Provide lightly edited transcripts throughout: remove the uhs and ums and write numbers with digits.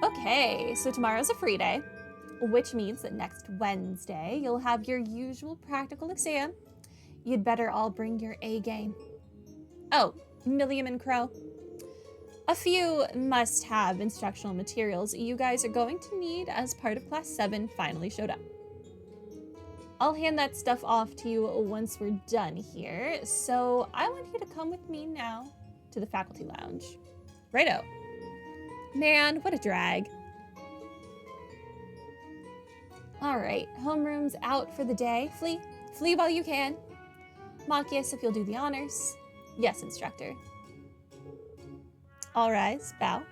Okay, so tomorrow's a free day, which means that next Wednesday you'll have your usual practical exam. You'd better all bring your A game. Oh, Milliam and Crow. A few must have instructional materials you guys are going to need as part of Class 7 finally showed up. I'll hand that stuff off to you once we're done here, so I want you to come with me now to the faculty lounge. Righto. Man, what a drag. Alright, homeroom's out for the day. Flee. Flee while you can. Machias, if you'll do the honors. Yes, instructor. All rise, bow.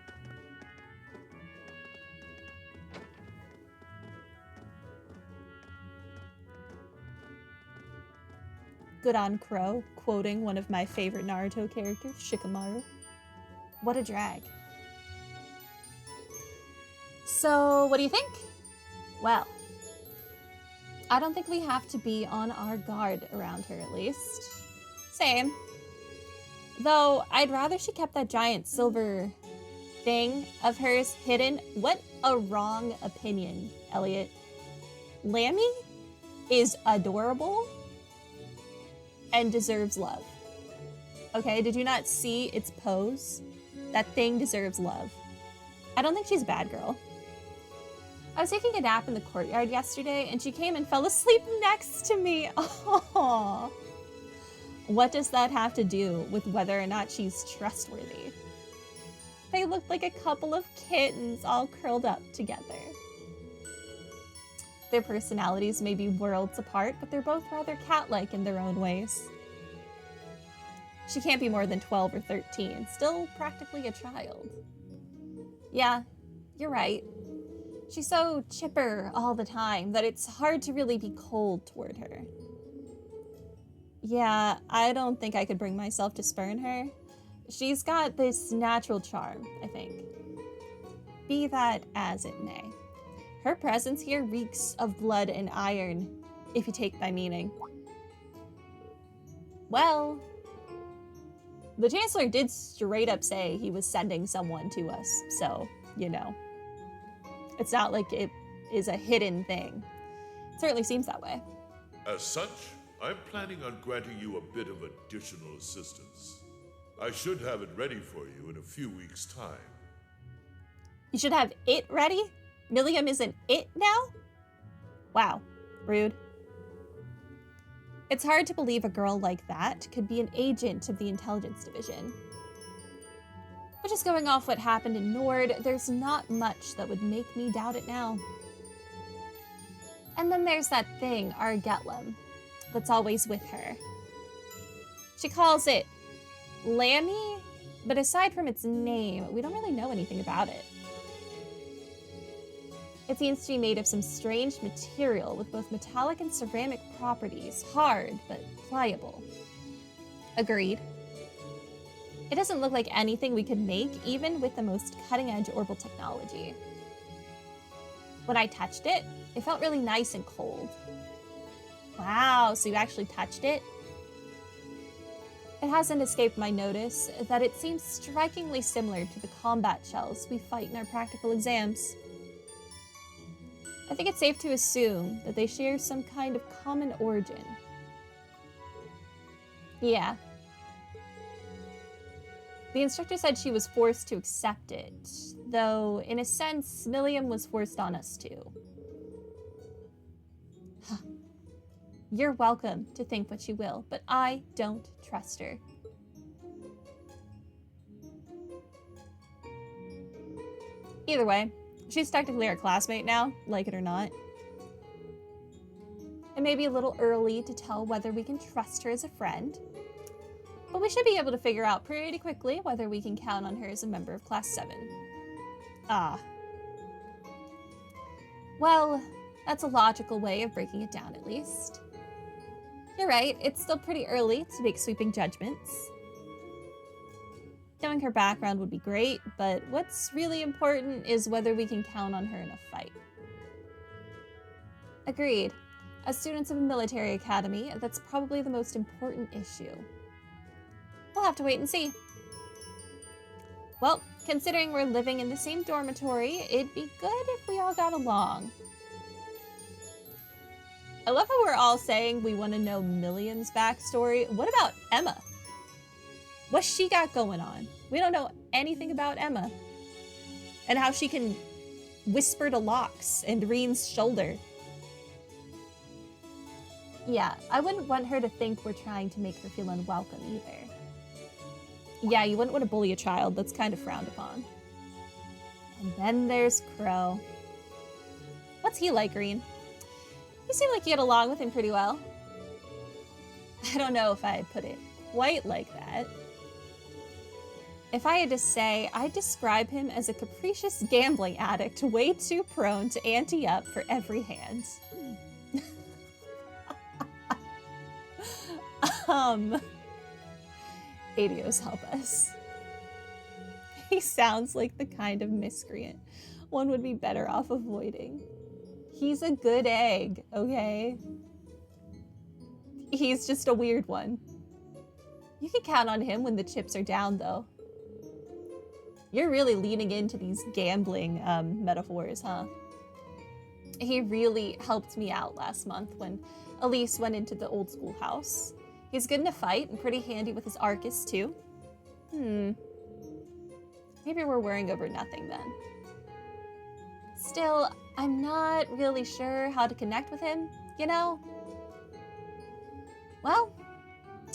Good on Crow, quoting one of my favorite Naruto characters, Shikamaru. What a drag. So, what do you think? Well, I don't think we have to be on our guard around her, at least. Same. Though, I'd rather she kept that giant silver thing of hers hidden. What a wrong opinion, Elliot. Lammy is adorable and deserves love. Okay, did you not see its pose? That thing deserves love. I don't think she's a bad girl. I was taking a nap in the courtyard yesterday, and she came and fell asleep next to me. Aww. What does that have to do with whether or not she's trustworthy? They looked like a couple of kittens all curled up together. Their personalities may be worlds apart, but they're both rather cat-like in their own ways. She can't be more than 12 or 13, still practically a child. Yeah, you're right. She's so chipper all the time that it's hard to really be cold toward her. Yeah, I don't think I could bring myself to spurn her. She's got this natural charm, I think. Be that as it may. Her presence here reeks of blood and iron, if you take my meaning. Well, the Chancellor did straight up say he was sending someone to us, so, you know. It's not like it is a hidden thing. It certainly seems that way. As such, I'm planning on granting you a bit of additional assistance. I should have it ready for you in a few weeks' time. You should have it ready? Milliam isn't it now? Wow, rude. It's hard to believe a girl like that could be an agent of the Intelligence Division. But just going off what happened in Nord, there's not much that would make me doubt it now. And then there's that thing, Argetlum, that's always with her. She calls it Lammy, but aside from its name, we don't really know anything about it. It seems to be made of some strange material with both metallic and ceramic properties, hard but pliable. Agreed. It doesn't look like anything we could make, even with the most cutting-edge orbital technology. When I touched it, it felt really nice and cold. Wow, so you actually touched it? It hasn't escaped my notice that it seems strikingly similar to the combat shells we fight in our practical exams. I think it's safe to assume that they share some kind of common origin. Yeah. The instructor said she was forced to accept it, though in a sense, Milliam was forced on us too. You're welcome to think what you will, but I don't trust her. Either way, she's technically our classmate now, like it or not. It may be a little early to tell whether we can trust her as a friend, but we should be able to figure out pretty quickly whether we can count on her as a member of Class 7. Ah. Well, that's a logical way of breaking it down at least. You're right, it's still pretty early to make sweeping judgments. Knowing her background would be great, but what's really important is whether we can count on her in a fight. Agreed. As students of a military academy, that's probably the most important issue. We'll have to wait and see. Well, considering we're living in the same dormitory, it'd be good if we all got along. I love how we're all saying we want to know Milliam's backstory. What about Emma? What's she got going on? We don't know anything about Emma. And how she can whisper to Locks and Reen's shoulder. Yeah, I wouldn't want her to think we're trying to make her feel unwelcome either. Yeah, you wouldn't want to bully a child. That's kind of frowned upon. And then there's Crow. What's he like, Reen? You seem like you get along with him pretty well. I don't know if I'd put it quite like that. If I had to say, I'd describe him as a capricious gambling addict way too prone to ante up for every hand. Adios, help us. He sounds like the kind of miscreant one would be better off avoiding. He's a good egg, okay? He's just a weird one. You can count on him when the chips are down, though. You're really leaning into these gambling metaphors, huh? He really helped me out last month when Elise went into the old schoolhouse. He's good in a fight and pretty handy with his Arcus, too. Maybe we're worrying over nothing then. Still, I'm not really sure how to connect with him, you know? Well,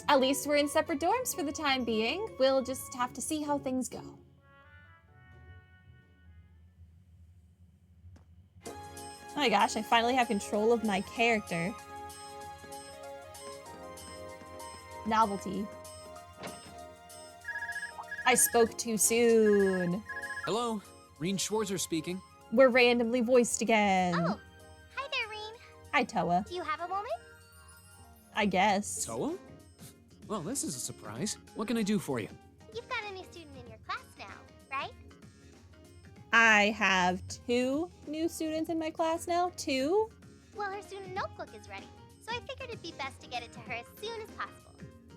at least we're in separate dorms for the time being. We'll just have to see how things go. Oh my gosh, I finally have control of my character. Novelty. I spoke too soon. Hello, Reen Schwarzer speaking. We're randomly voiced again. Oh, hi there, Reen. Hi, Toa. Do you have a moment? I guess. Toa? Well, this is a surprise. What can I do for you? You've got a new student in your class now, right? I have 2 new students in my class now. 2? Well, her student notebook is ready, so I figured it'd be best to get it to her as soon as possible.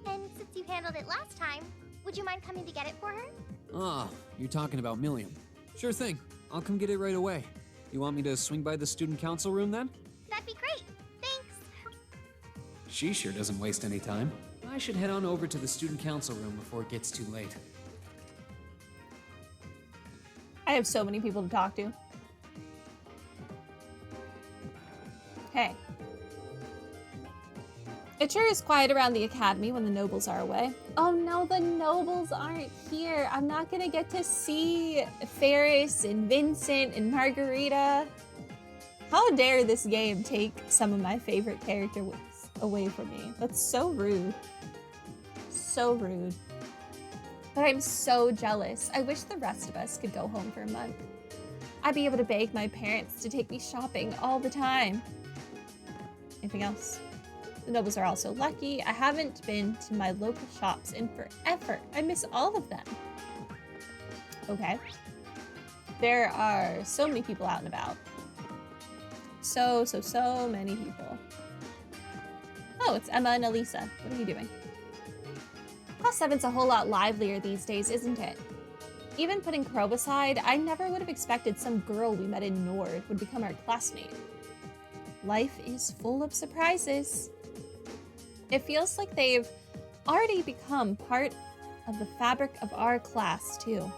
And since you handled it last time, would you mind coming to get it for her? Ah, you're talking about Milliam. Sure thing. I'll come get it right away. You want me to swing by the student council room then? That'd be great. Thanks. She sure doesn't waste any time. I should head on over to the student council room before it gets too late. I have so many people to talk to. Hey. It sure is quiet around the academy when the nobles are away. Oh no, the nobles aren't here. I'm not gonna get to see Ferris and Vincent and Margarita. How dare this game take some of my favorite characters away from me? That's so rude. So rude. But I'm so jealous. I wish the rest of us could go home for a month. I'd be able to beg my parents to take me shopping all the time. Anything else? The nobles are also lucky. I haven't been to my local shops in forever. I miss all of them. Okay. There are so many people out and about. So many people. Oh, it's Emma and Elisa. What are you doing? Class 7's a whole lot livelier these days, isn't it? Even putting Crow aside, I never would have expected some girl we met in Nord would become our classmate. Life is full of surprises. It feels like they've already become part of the fabric of our class, too.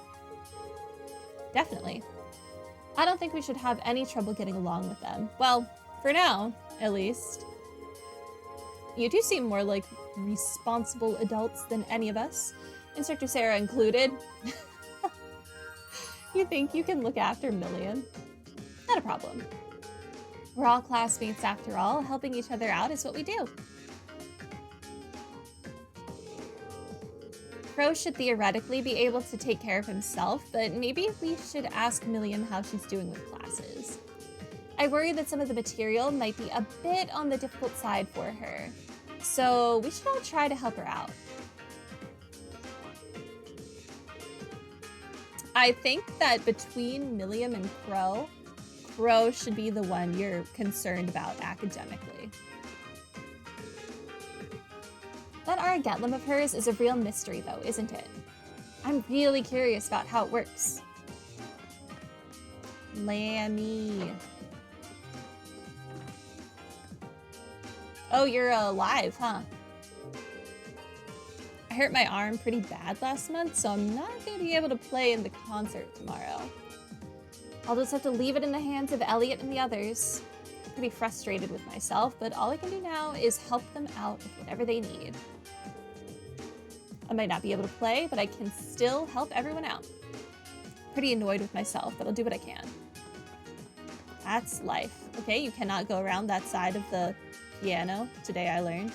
Definitely. I don't think we should have any trouble getting along with them. Well, for now, at least. You do seem more like responsible adults than any of us, Instructor Sarah included. You think you can look after Milliam? Not a problem. We're all classmates after all. Helping each other out is what we do. Crow should theoretically be able to take care of himself, but maybe we should ask Milliam how she's doing with classes. I worry that some of the material might be a bit on the difficult side for her, so we should all try to help her out. I think that between Milliam and Crow, Crow should be the one you're concerned about academically. That Aragetlum of hers is a real mystery, though, isn't it? I'm I'm really curious about how it works. Lammy. Oh, you're alive, huh? I hurt my arm pretty bad last month, so I'm not going to be able to play in the concert tomorrow. I'll just have to leave it in the hands of Elliot and the others. I'm pretty frustrated with myself, but all I can do now is help them out with whatever they need. I might not be able to play, but I can still help everyone out. Pretty annoyed with myself, but I'll do what I can. That's life. Okay, you cannot go around that side of the piano. Today I learned.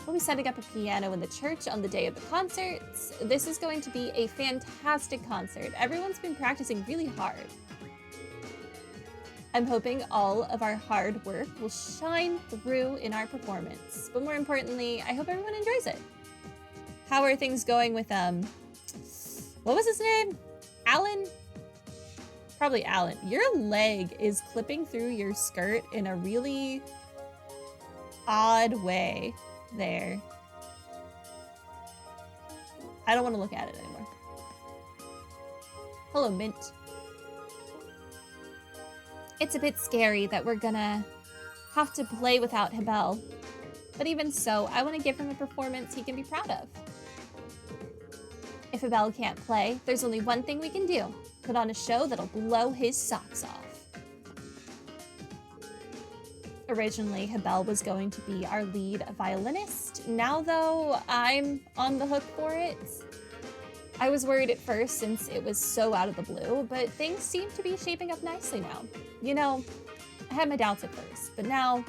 We'll be setting up a piano in the church on the day of the concerts. This is going to be a fantastic concert. Everyone's been practicing really hard. I'm hoping all of our hard work will shine through in our performance. But more importantly, I hope everyone enjoys it. How are things going with, what was his name? Alan? Probably Alan. Your leg is clipping through your skirt in a really odd way there. I don't want to look at it anymore. Hello, Mint. It's a bit scary that we're gonna have to play without Hebel. But even so, I want to give him a performance he can be proud of. If Hebel can't play, there's only one thing we can do. Put on a show that'll blow his socks off. Originally, Hebel was going to be our lead violinist. Now, though, I'm on the hook for it. I was worried at first since it was so out of the blue, but things seem to be shaping up nicely now. You know, I had my doubts at first, but now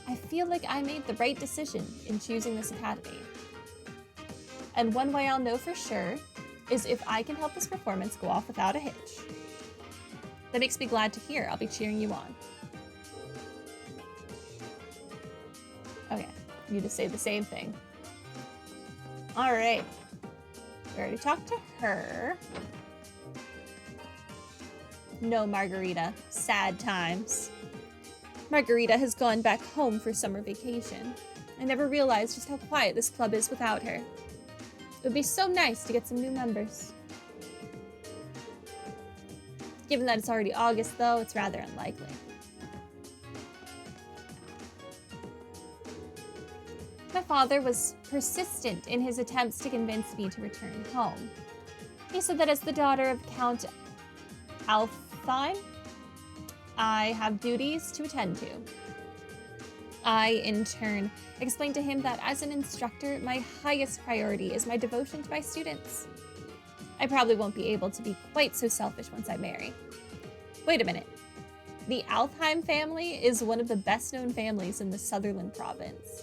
I feel like I made the right decision in choosing this academy. And one way I'll know for sure is if I can help this performance go off without a hitch. That makes me glad to hear. I'll be cheering you on. Okay, you just say the same thing. All right. We already talked to her. No, Margarita. Sad times. Margarita has gone back home for summer vacation. I never realized just how quiet this club is without her. It would be so nice to get some new members. Given that it's already August, though, it's rather unlikely. My father was persistent in his attempts to convince me to return home. He said that as the daughter of Count Alfheim, I have duties to attend to. I, in turn, explained to him that as an instructor, my highest priority is my devotion to my students. I probably won't be able to be quite so selfish once I marry. Wait a minute. The Alfheim family is one of the best-known families in the Sutherland province.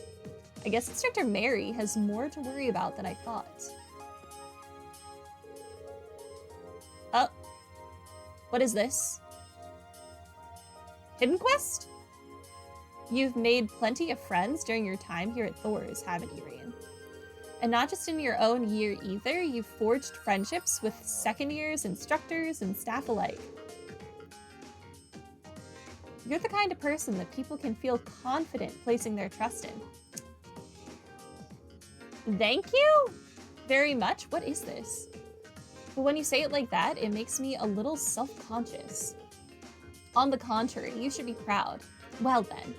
I guess Instructor Mary has more to worry about than I thought. Oh. What is this? Hidden Quest? You've made plenty of friends during your time here at Thor's, haven't you, Rian? And not just in your own year either, you've forged friendships with second years, instructors, and staff alike. You're the kind of person that people can feel confident placing their trust in. Thank you very much. What is this? But when you say it like that, it makes me a little self-conscious. On the contrary, you should be proud. Well then,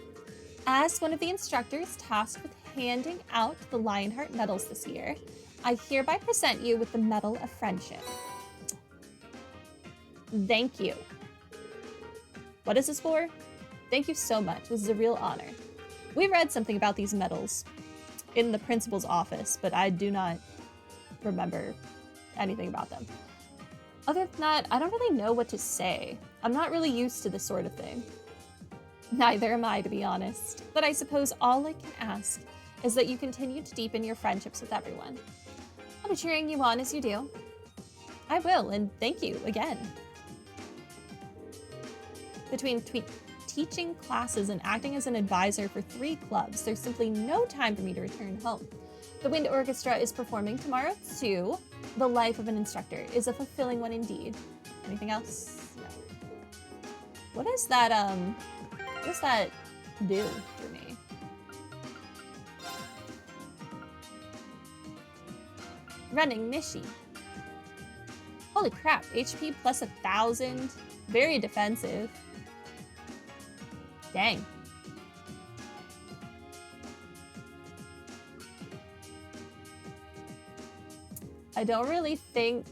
as one of the instructors tasked with handing out the Lionheart medals this year, I hereby present you with the Medal of Friendship. Thank you. What is this for? Thank you so much. This is a real honor. We read something about these medals in the principal's office, but I do not remember anything about them. Other than that, I don't really know what to say. I'm not really used to this sort of thing. Neither am I, to be honest. But I suppose all I can ask is that you continue to deepen your friendships with everyone. I'll be cheering you on as you do. I will, and thank you again. Between teaching classes and acting as an advisor for 3 clubs, there's simply no time for me to return home. The Wind Orchestra is performing tomorrow too. The life of an instructor is a fulfilling one indeed. Anything else? No. What does that do for me? Running Nishi. Holy crap, HP plus 1,000. Very defensive. Dang. I don't really think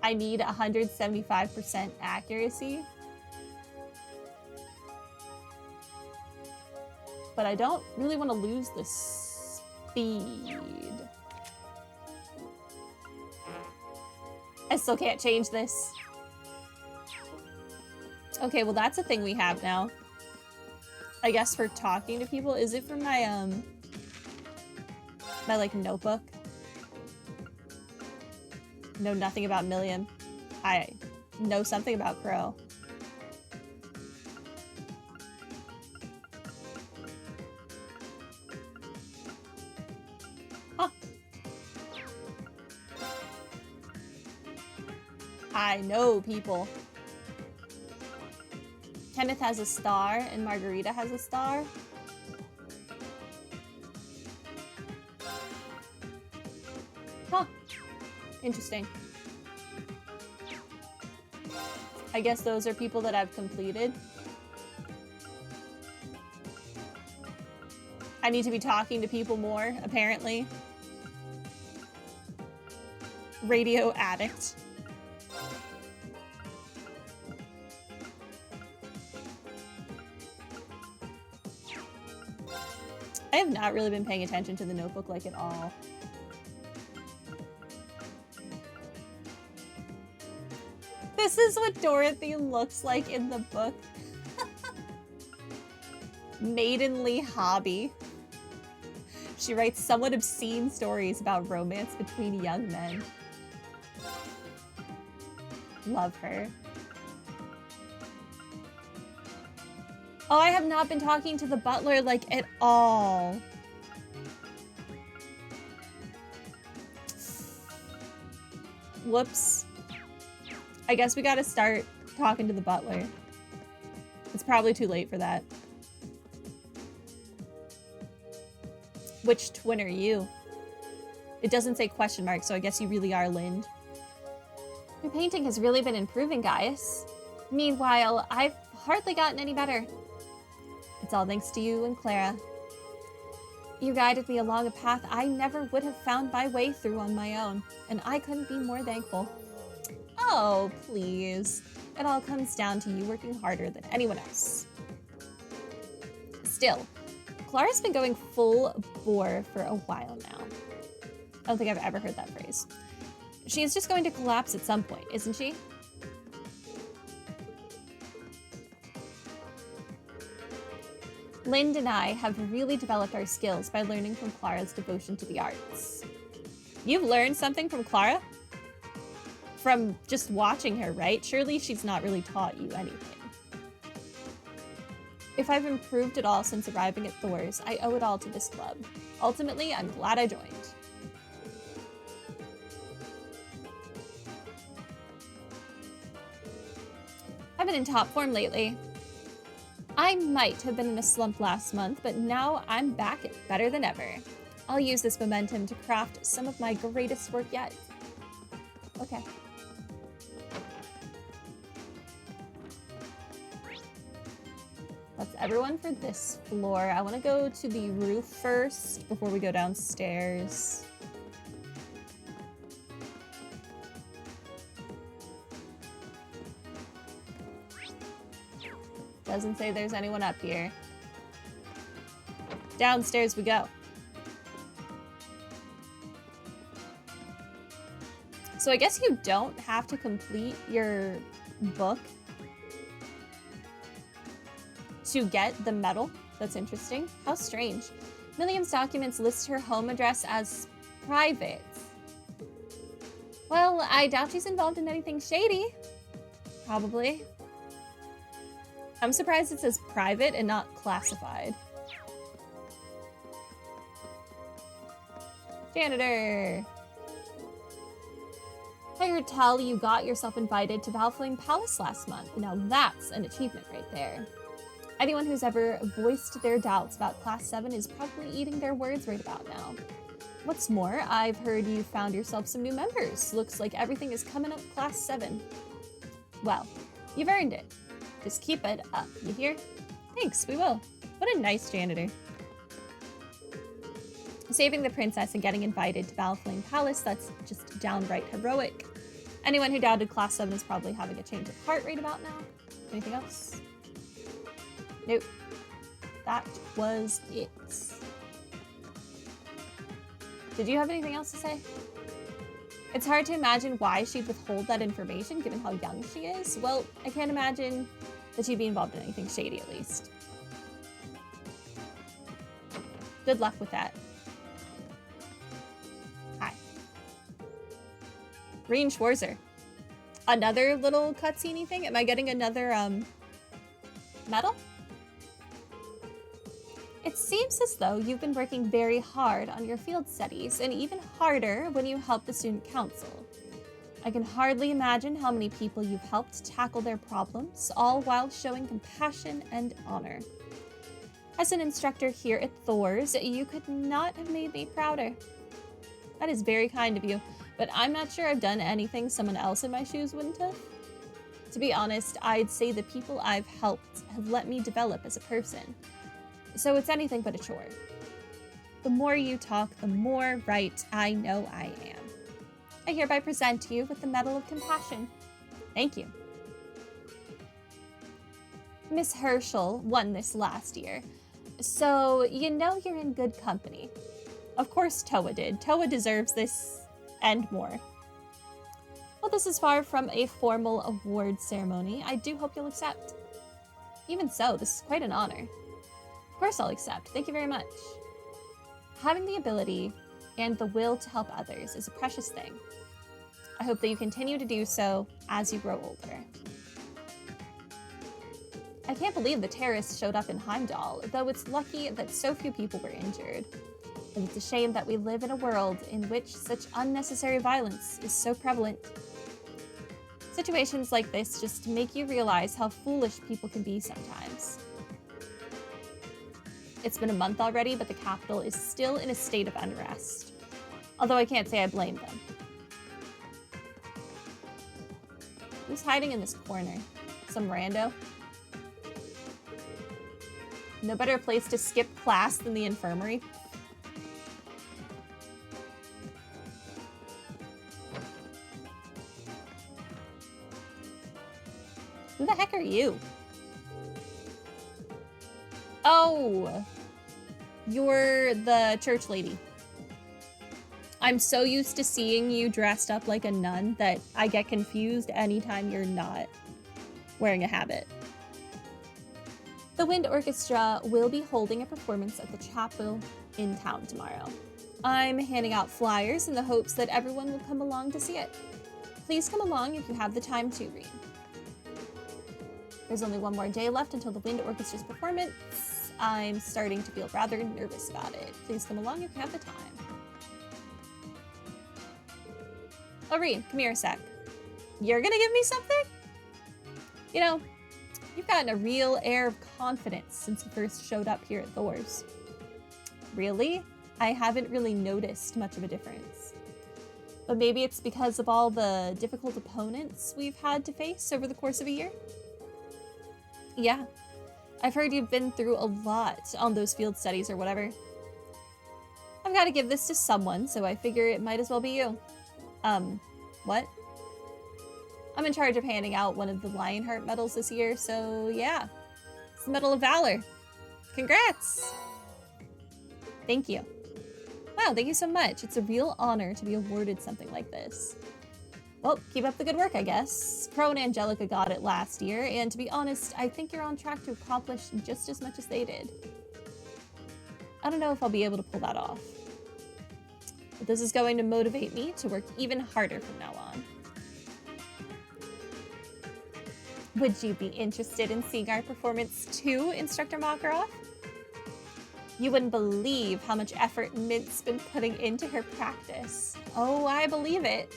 I need 175% accuracy. But I don't really want to lose the speed. I still can't change this. Okay, well that's a thing we have now. I guess for talking to people. Is it from my my like notebook? Know nothing about Milliam. I know something about Crow. Huh. I know people. Kenneth has a star and Margarita has a star. Huh. Interesting. I guess those are people that I've completed. I need to be talking to people more, apparently. Radio addict. I have not really been paying attention to the notebook like at all. This is what Dorothy looks like in the book. Maidenly hobby. She writes somewhat obscene stories about romance between young men. Love her. Oh, I have not been talking to the butler, like, at all. Whoops. I guess we gotta start talking to the butler. It's probably too late for that. Which twin are you? It doesn't say question mark, so I guess you really are Lind. Your painting has really been improving, Gaius. Meanwhile, I've hardly gotten any better. It's all thanks to you and Clara. You guided me along a path I never would have found my way through on my own, and I couldn't be more thankful. Oh, please. It all comes down to you working harder than anyone else. Still, Clara's been going full bore for a while now. I don't think I've ever heard that phrase. She is just going to collapse at some point, isn't she? Lind and I have really developed our skills by learning from Clara's devotion to the arts. You've learned something from Clara? From just watching her, right? Surely she's not really taught you anything. If I've improved at all since arriving at Thor's, I owe it all to this club. Ultimately, I'm glad I joined. I've been in top form lately. I might have been in a slump last month, but now I'm back at better than ever. I'll use this momentum to craft some of my greatest work yet. Okay. That's everyone for this floor. I want to go to the roof first before we go downstairs. Doesn't say there's anyone up here. Downstairs we go. So I guess you don't have to complete your book to get the medal. That's interesting. How strange. Milliam's documents list her home address as private. Well, I doubt she's involved in anything shady. Probably. I'm surprised it says private and not classified. Janitor! I heard tell you got yourself invited to Valflame Palace last month. Now that's an achievement right there. Anyone who's ever voiced their doubts about Class 7 is probably eating their words right about now. What's more, I've heard you found yourself some new members. Looks like everything is coming up class 7. Well, you've earned it. Just keep it up, you hear? Thanks, we will. What a nice janitor. Saving the princess and getting invited to Valflame Palace, that's just downright heroic. Anyone who doubted class 7 is probably having a change of heart right about now. Anything else? Nope. That was it. Did you have anything else to say? It's hard to imagine why she'd withhold that information given how young she is. Well, I can't imagine that she'd be involved in anything shady, at least. Good luck with that. Hi. Reen Schwarzer. Another little cutscene-y thing? Am I getting another, medal? It seems as though you've been working very hard on your field studies, and even harder when you help the student council. I can hardly imagine how many people you've helped tackle their problems, all while showing compassion and honor. As an instructor here at Thors, you could not have made me prouder. That is very kind of you, but I'm not sure I've done anything someone else in my shoes wouldn't have. To be honest, I'd say the people I've helped have let me develop as a person. So it's anything but a chore. The more you talk, the more right I know I am. I hereby present to you with the Medal of Compassion. Thank you. Miss Herschel won this last year, so you know you're in good company. Of course Toa did. Toa deserves this and more. Well, this is far from a formal award ceremony. I do hope you'll accept. Even so, this is quite an honor. Of course I'll accept. Thank you very much. Having the ability and the will to help others is a precious thing. I hope that you continue to do so as you grow older. I can't believe the terrorists showed up in Heimdall, though it's lucky that so few people were injured. And it's a shame that we live in a world in which such unnecessary violence is so prevalent. Situations like this just make you realize how foolish people can be sometimes. It's been a month already, but the capital is still in a state of unrest. Although I can't say I blame them. Who's hiding in this corner? Some rando? No better place to skip class than the infirmary. Who the heck are you? Oh, you're the church lady. I'm so used to seeing you dressed up like a nun that I get confused anytime you're not wearing a habit. The Wind Orchestra will be holding a performance at the chapel in town tomorrow. I'm handing out flyers in the hopes that everyone will come along to see it. Please come along if you have the time to, Reen. There's only one more day left until the Wind Orchestra's performance. I'm starting to feel rather nervous about it. Please come along if you have the time. Oh, Reen, come here a sec. You're gonna give me something? You know, you've gotten a real air of confidence since you first showed up here at Thors. Really? I haven't really noticed much of a difference. But maybe it's because of all the difficult opponents we've had to face over the course of a year? Yeah, I've heard you've been through a lot on those field studies or whatever. I've got to give this to someone, so I figure it might as well be you. What? I'm in charge of handing out one of the Lionheart medals this year, so yeah. It's the Medal of Valor. Congrats! Thank you. Wow, thank you so much. It's a real honor to be awarded something like this. Well, keep up the good work, I guess. Crow and Angelica got it last year, and to be honest, I think you're on track to accomplish just as much as they did. I don't know if I'll be able to pull that off. But this is going to motivate me to work even harder from now on. Would you be interested in seeing our performance too, Instructor Makarov? You wouldn't believe how much effort Mint's been putting into her practice. Oh, I believe it.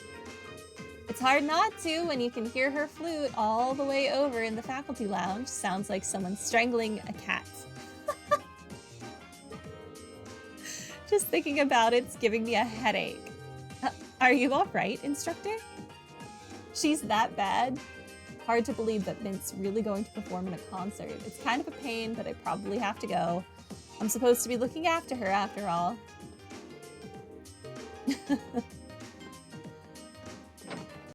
It's hard not to when you can hear her flute all the way over in the faculty lounge. Sounds like someone strangling a cat. Just thinking about it's giving me a headache. Are you all right, instructor? She's that bad? Hard to believe that Mint's really going to perform in a concert. It's kind of a pain, but I probably have to go. I'm supposed to be looking after her after all.